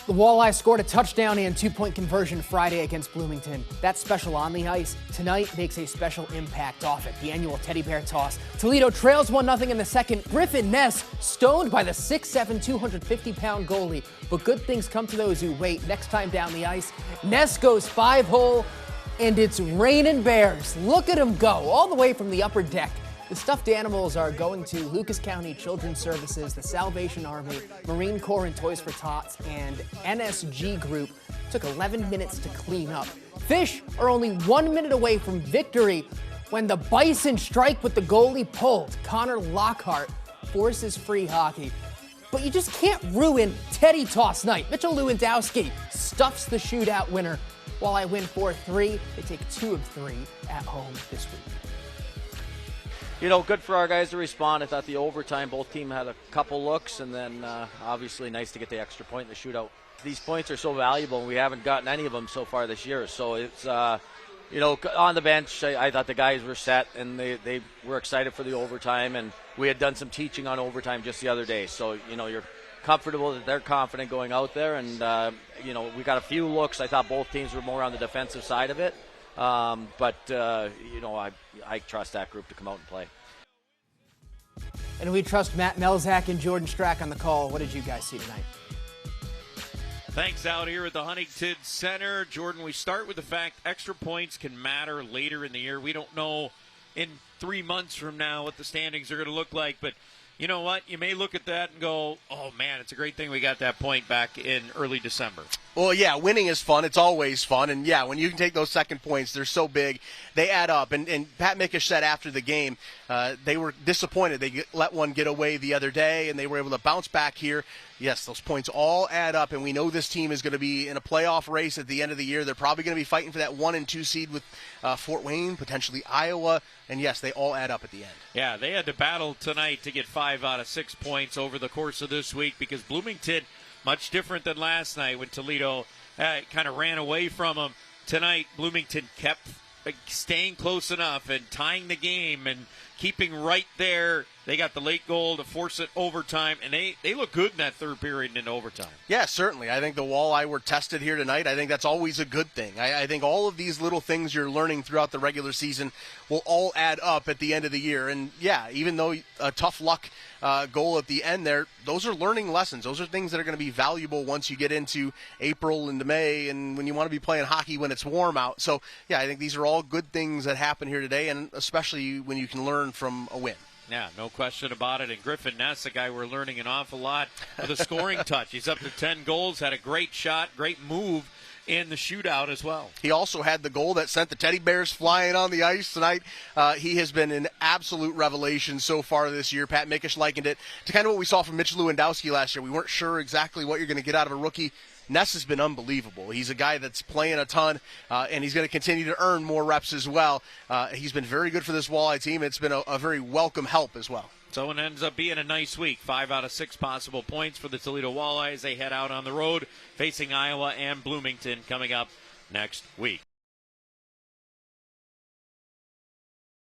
The Walleye scored a touchdown and two-point conversion Friday against Bloomington. That's special on the ice. Tonight makes a special impact off it, the annual teddy bear toss. Toledo trails 1-0 in the second. Griffin Ness stoned by the 6'7", 250-pound goalie. But good things come to those who wait. Next time down the ice, Ness goes 5-hole, and it's raining bears. Look at him go, all the way from the upper deck. The stuffed animals are going to Lucas County Children's Services, the Salvation Army, Marine Corps and Toys for Tots, and NSG Group. Took 11 minutes to clean up. Fish are only 1 minute away from victory when the Bison strike with the goalie pulled. Connor Lockhart forces free hockey. But you just can't ruin Teddy Toss night. Mitchell Lewandowski stuffs the shootout winner. Walleye win 4-3. They take 2 of 3 at home this week. You know, good for our guys to respond. I thought the overtime, both teams had a couple looks, and then obviously nice to get the extra point in the shootout. These points are so valuable, and we haven't gotten any of them so far this year. So it's, you know, on the bench, I thought the guys were set, and they were excited for the overtime, and we had done some teaching on overtime just the other day. So, you know, you're comfortable that they're confident going out there, and, you know, we got a few looks. I thought both teams were more on the defensive side of it. But you know, I trust that group to come out and play. And we trust Matt Melzak and Jordan Strack on the call. What did you guys see tonight? Thanks out here at the Huntington Center. Jordan, we start with the fact extra points can matter later in the year. We don't know in 3 months from now what the standings are going to look like, but you know what? You may look at that and go, oh, man, it's a great thing we got that point back in early December. Well, yeah, winning is fun. It's always fun. And, yeah, when you can take those second points, they're so big. They add up. And Pat Mickish said after the game they were disappointed. They let one get away the other day, and they were able to bounce back here. Yes, those points all add up, and we know this team is going to be in a playoff race at the end of the year. They're probably going to be fighting for that 1 and 2 seed with Fort Wayne, potentially Iowa. And, yes, they all add up at the end. Yeah, they had to battle tonight to get 5 out of 6 points over the course of this week because Bloomington, much different than last night when Toledo kind of ran away from them. Tonight, Bloomington kept staying close enough and tying the game and keeping right there. They got the late goal to force it overtime, and they look good in that third period and in overtime. Yeah, certainly. I think the Walleye were tested here tonight. I think that's always a good thing. I think all of these little things you're learning throughout the regular season will all add up at the end of the year. And, yeah, even though a tough luck goal at the end there, those are learning lessons. Those are things that are going to be valuable once you get into April and May and when you want to be playing hockey when it's warm out. So, yeah, I think these are all good things that happen here today, and especially when you can learn from a win. Yeah, no question about it. And Griffin Ness, a guy we're learning an awful lot with a scoring touch. He's up to 10 goals, had a great shot, great move in the shootout as well. He also had the goal that sent the teddy bears flying on the ice tonight. He has been an absolute revelation so far this year. Pat Mickish likened it to kind of what we saw from Mitch Lewandowski last year. We weren't sure exactly what you're going to get out of a rookie. Ness has been unbelievable. He's a guy that's playing a ton, and he's going to continue to earn more reps as well. He's been very good for this Walleye team. It's been a very welcome help as well. So it ends up being a nice week. 5 out of 6 possible points for the Toledo Walleyes. They head out on the road facing Iowa and Bloomington coming up next week.